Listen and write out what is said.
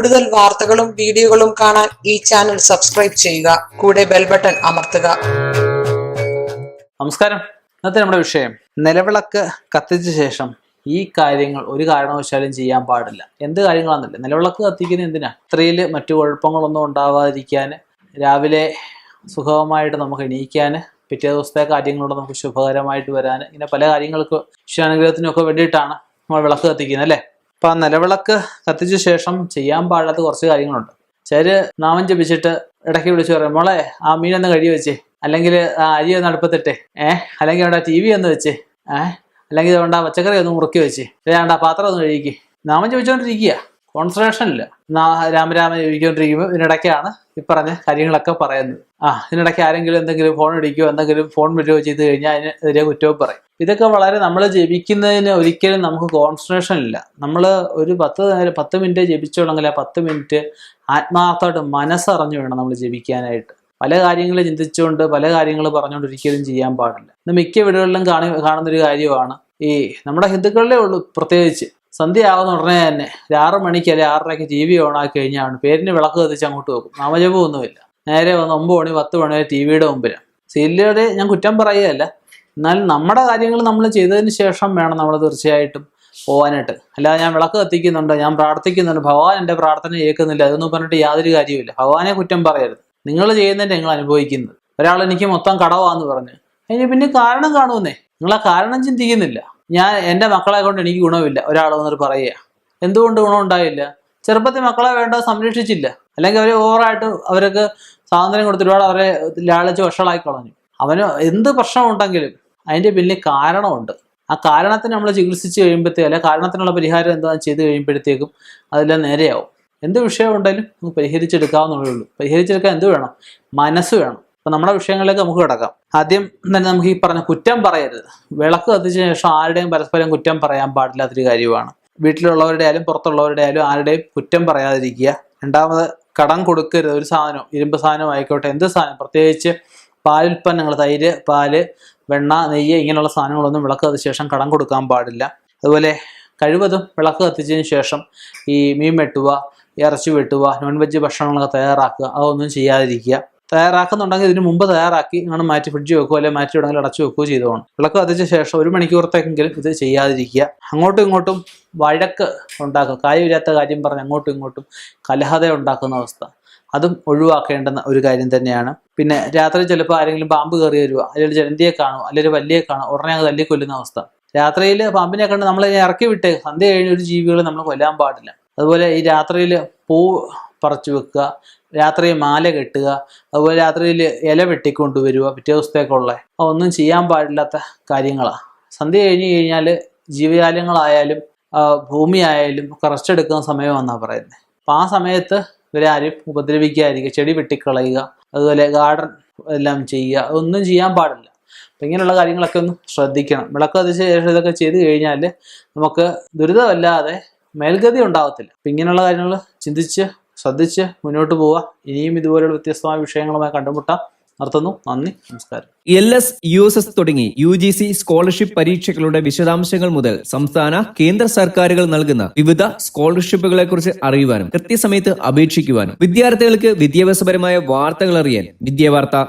കൂടുതൽ വാർത്തകളും വീഡിയോകളും കാണാൻ ഈ ചാനൽ സബ്സ്ക്രൈബ് ചെയ്യുക. കൂടെ ബെൽ ബട്ടൺ അമർത്തുക. നമസ്കാരം. ഇന്നത്തെ നമ്മുടെ വിഷയം, നിലവിളക്ക് കത്തിച്ച ശേഷം ഈ കാര്യങ്ങൾ ഒരു കാരണവശാലും ചെയ്യാൻ പാടില്ല. എന്ത് കാര്യങ്ങളാണെന്നില്ല, നിലവിളക്ക് കത്തിക്കുന്നത് എന്തിനാ? സ്ത്രീയിൽ മറ്റു കുഴപ്പങ്ങളൊന്നും ഉണ്ടാവാതിരിക്കാൻ, രാവിലെ സുഖമായിട്ട് നമുക്ക് എണീക്കാൻ, പിറ്റേ ദിവസത്തെ കാര്യങ്ങളോട് നമുക്ക് ശുഭകരമായിട്ട് വരാൻ, ഇങ്ങനെ പല കാര്യങ്ങൾക്ക് ഈശ്വരാനുഗ്രഹത്തിനൊക്കെ വേണ്ടിയിട്ടാണ് നമ്മൾ വിളക്ക് കത്തിക്കുന്നത്, അല്ലേ? അപ്പൊ ആ നിലവിളക്ക് കത്തിച്ച ശേഷം ചെയ്യാൻ പാടാത്ത കുറച്ച് കാര്യങ്ങളുണ്ട്. ചിലര് നാമം ജപിച്ചിട്ട് ഇടയ്ക്ക് വിളിച്ചു പറയും, മോളെ ആ മീനൊന്ന് കഴുകി വെച്ചേ, അല്ലെങ്കിൽ ആ അരി ഒന്ന് അടുപ്പത്തിട്ടെ, അല്ലെങ്കിൽ അവിടെ TV ഒന്ന് വെച്ചേ, അല്ലെങ്കിൽ അതുകൊണ്ട് ആ പച്ചക്കറി ഒന്ന് മുറുക്കി വെച്ചേ, അല്ലാണ്ട് ആ പാത്രം ഒന്ന് കഴുകി. നാമം ജപിച്ചുകൊണ്ടിരിക്കുക, കോൺസെൻട്രേഷൻ ഇല്ല. രാമരാമ ജപിച്ചുകൊണ്ടിരിക്കുമ്പോൾ ഇതിനിടയ്ക്കാണ് ഈ പറഞ്ഞ കാര്യങ്ങളൊക്കെ പറയുന്നത്. ഇതിനിടയ്ക്ക് ആരെങ്കിലും എന്തെങ്കിലും ഫോൺ ഇടിക്കുകയോ എന്തെങ്കിലും ഫോൺ വിടുകയോ ചെയ്ത് കഴിഞ്ഞാൽ അതിനെതിരെ കുറ്റവും പറയും. ഇതൊക്കെ വളരെ നമ്മൾ ജപിക്കുന്നതിന് ഒരിക്കലും നമുക്ക് കോൺസെൻട്രേഷൻ ഇല്ല. നമ്മൾ ഒരു 10 മിനിറ്റ് ജപിച്ചോളെങ്കിൽ ആ 10 മിനിറ്റ് ആത്മാർത്ഥമായിട്ട് മനസ്സറിഞ്ഞു വേണം നമ്മൾ ജപിക്കാനായിട്ട്. പല കാര്യങ്ങൾ ചിന്തിച്ചുകൊണ്ട് പല കാര്യങ്ങൾ പറഞ്ഞുകൊണ്ട് ഒരിക്കലും ചെയ്യാൻ പാടില്ല. ഇന്ന് മിക്ക വീടുകളിലും കാണുന്നൊരു കാര്യമാണ്, ഈ നമ്മുടെ ഹിന്ദുക്കളിലേ ഉള്ളൂ പ്രത്യേകിച്ച്, സന്ധ്യ ആകുന്ന ഉടനെ തന്നെ 6 മണിക്ക് അല്ലെങ്കിൽ 6:30 TV ഓണാക്കി കഴിഞ്ഞാണ് പേരിന് വിളക്ക് കത്തിച്ച് അങ്ങോട്ട് വെക്കും. നാമജപം ഒന്നുമില്ല. നേരെ വന്ന് 9 മണി 10 മണി വരെ TVയുടെ മുമ്പിലാണ്. സീരിയലുടെ ഞാൻ കുറ്റം പറയുകയല്ല, എന്നാൽ നമ്മുടെ കാര്യങ്ങൾ നമ്മൾ ചെയ്തതിന് ശേഷം വേണം നമ്മൾ തീർച്ചയായിട്ടും പോകാനായിട്ട്. അല്ലാതെ ഞാൻ വിളക്ക് കത്തിക്കുന്നുണ്ട്, ഞാൻ പ്രാർത്ഥിക്കുന്നുണ്ട്, ഭഗവാൻ എൻ്റെ പ്രാർത്ഥന കേൾക്കുന്നില്ല, അതൊന്നും പറഞ്ഞിട്ട് യാതൊരു കാര്യമില്ല. ഭഗവാനെ കുറ്റം പറയരുത്. നിങ്ങൾ ചെയ്യുന്നതിൻ്റെ നിങ്ങൾ അനുഭവിക്കുന്നത്. ഒരാൾ എനിക്ക് മൊത്തം കടവാന്ന് പറഞ്ഞു, അതിന് പിന്നെ കാരണം കാണുമെന്നേ, നിങ്ങൾ ആ കാരണം ചിന്തിക്കുന്നില്ല. ഞാൻ എൻ്റെ മക്കളെ കൊണ്ട് എനിക്ക് ഗുണമില്ല ഒരാൾ വന്നിട്ട് പറയുക. എന്തുകൊണ്ട് ഗുണം ഉണ്ടായില്ല? ചെറുപ്പത്തിൽ മക്കളെ വേണ്ട സംരക്ഷിച്ചില്ല, അല്ലെങ്കിൽ അവരെ ഓവറായിട്ട് അവർക്ക് സ്വാതന്ത്ര്യം കൊടുത്തിട്ട് അവരെ ലാളിച്ച് വഷളാക്കി കളഞ്ഞു. അവന് എന്ത് പ്രശ്നമുണ്ടെങ്കിലും അതിൻ്റെ പിന്നിൽ കാരണമുണ്ട്. ആ കാരണത്തിന് നമ്മൾ ചികിത്സിച്ച് കഴിയുമ്പോഴത്തേക്കും, അല്ലെ കാരണത്തിനുള്ള പരിഹാരം എന്താണെന്ന് ചെയ്ത് കഴിയുമ്പോഴത്തേക്കും അതെല്ലാം നേരെയാവും. എന്ത് വിഷയം ഉണ്ടെങ്കിലും നമുക്ക് പരിഹരിച്ചെടുക്കാവുന്നതേ ഉള്ളൂ. പരിഹരിച്ചെടുക്കാൻ എന്ത് വേണം? മനസ്സ് വേണം. അപ്പം നമ്മുടെ വിഷയങ്ങളിലേക്ക് നമുക്ക് കിടക്കാം. ആദ്യം തന്നെ നമുക്ക് ഈ പറഞ്ഞ കുറ്റം പറയരുത്. വിളക്ക് കത്തിച്ച ശേഷം ആരുടെയും പരസ്പരം കുറ്റം പറയാൻ പാടില്ലാത്തൊരു കാര്യമാണ്. വീട്ടിലുള്ളവരുടെ ആയാലും പുറത്തുള്ളവരുടെ ആയാലും ആരുടെയും കുറ്റം പറയാതിരിക്കുക. രണ്ടാമത്, കടം കൊടുക്കരുത്. ഒരു സാധനം, ഇരുമ്പ് സാധനം ആയിക്കോട്ടെ, എന്ത് സാധനം, പ്രത്യേകിച്ച് പാലുൽപ്പന്നങ്ങൾ, തൈര്, പാല്, വെണ്ണ, നെയ്യ്, ഇങ്ങനെയുള്ള സാധനങ്ങളൊന്നും വിളക്ക് കത്തിച്ച ശേഷം കടം കൊടുക്കാൻ പാടില്ല. അതുപോലെ കഴിവതും വിളക്ക് കത്തിച്ചതിന് ശേഷം ഈ മീൻ വെട്ടുക, ഇറച്ചി വെട്ടുക, നോൺ വെജ് ഭക്ഷണങ്ങളൊക്കെ തയ്യാറാക്കുക, അതൊന്നും ചെയ്യാതിരിക്കുക. തയ്യാറാക്കുന്നുണ്ടെങ്കിൽ ഇതിന് മുമ്പ് തയ്യാറാക്കി അങ്ങനെ മാറ്റി ഫ്രിഡ്ജ് വെക്കുകയോ അല്ലെങ്കിൽ മാറ്റി ഇടങ്ങളിൽ അടച്ചു വെക്കുകയോ ചെയ്തോണം. വിളക്ക് കത്തിച്ച ശേഷം 1 മണിക്കൂറത്തേക്കെങ്കിലും ഇത് ചെയ്യാതിരിക്കുക. അങ്ങോട്ടും ഇങ്ങോട്ടും വഴക്ക് ഉണ്ടാക്കുക, കാര്യമില്ലാത്ത കാര്യം പറഞ്ഞ് അങ്ങോട്ടും ഇങ്ങോട്ടും കലഹത ഉണ്ടാക്കുന്ന അവസ്ഥ, അതും ഒഴിവാക്കേണ്ടുന്ന ഒരു കാര്യം തന്നെയാണ്. പിന്നെ രാത്രി ചിലപ്പോൾ ആരെങ്കിലും പാമ്പ് കയറി വരിക, അല്ലെങ്കിൽ ജലന്തിയെ കാണുക, അല്ലെങ്കിൽ വല്ലിയെ കാണുക, ഉടനെ അത് തല്ലിക്കൊല്ലുന്ന അവസ്ഥ. രാത്രിയിൽ പാമ്പിനെ കണ്ട് നമ്മൾ ഇറക്കി വിട്ട് സന്ധ്യ കഴിഞ്ഞ ഒരു ജീവികളെ നമ്മൾ കൊല്ലാൻ പാടില്ല. അതുപോലെ ഈ രാത്രിയിൽ പൂ പറിച്ചു വെക്കുക, രാത്രി മാല കെട്ടുക, അതുപോലെ രാത്രിയിൽ ഇല വെട്ടിക്കൊണ്ടുവരിക, പിറ്റേ ദിവസത്തേക്കുള്ള ഒന്നും ചെയ്യാൻ പാടില്ലാത്ത കാര്യങ്ങളാണ്. സന്ധ്യ കഴിഞ്ഞ് കഴിഞ്ഞാൽ ജീവജാലങ്ങളായാലും ഭൂമി ആയാലും ഒക്കെ റെസ്റ്റ് എടുക്കുന്ന സമയമെന്നാണ് പറയുന്നത്. അപ്പം ആ സമയത്ത് ഇവരാരും ഉപദ്രവിക്കാതിരിക്കുക, ചെടി വെട്ടിക്കളയുക, അതുപോലെ ഗാർഡൻ എല്ലാം ചെയ്യുക, അതൊന്നും ചെയ്യാൻ പാടില്ല. അപ്പം ഇങ്ങനെയുള്ള കാര്യങ്ങളൊക്കെ ഒന്ന് ശ്രദ്ധിക്കണം. വിളക്ക് കത്തിച്ച ശേഷം ഇതൊക്കെ ചെയ്ത് കഴിഞ്ഞാൽ നമുക്ക് ദുരിതമല്ലാതെ മേൽഗതി ഉണ്ടാകത്തില്ല. അപ്പം ഇങ്ങനെയുള്ള കാര്യങ്ങൾ ചിന്തിച്ച് ശ്രദ്ധിച്ച് മുന്നോട്ട് പോവുക. ഇനിയും ഇതുപോലെയുള്ള വ്യത്യസ്തമായ വിഷയങ്ങളുമായി കണ്ടുമുട്ടാം. നിർത്തുന്നു. നന്ദി, നമസ്കാരം. LS, USS തുടങ്ങി UGC സ്കോളർഷിപ്പ് പരീക്ഷകളുടെ വിശദാംശങ്ങൾ മുതൽ സംസ്ഥാന കേന്ദ്ര സർക്കാരുകൾ നൽകുന്ന വിവിധ സ്കോളർഷിപ്പുകളെ കുറിച്ച് അറിയുവാനും കൃത്യസമയത്ത് അപേക്ഷിക്കുവാനും വിദ്യാർത്ഥികൾക്ക് വിദ്യാഭ്യാസപരമായ വാർത്തകൾ അറിയാൻ വിദ്യാവാർത്ത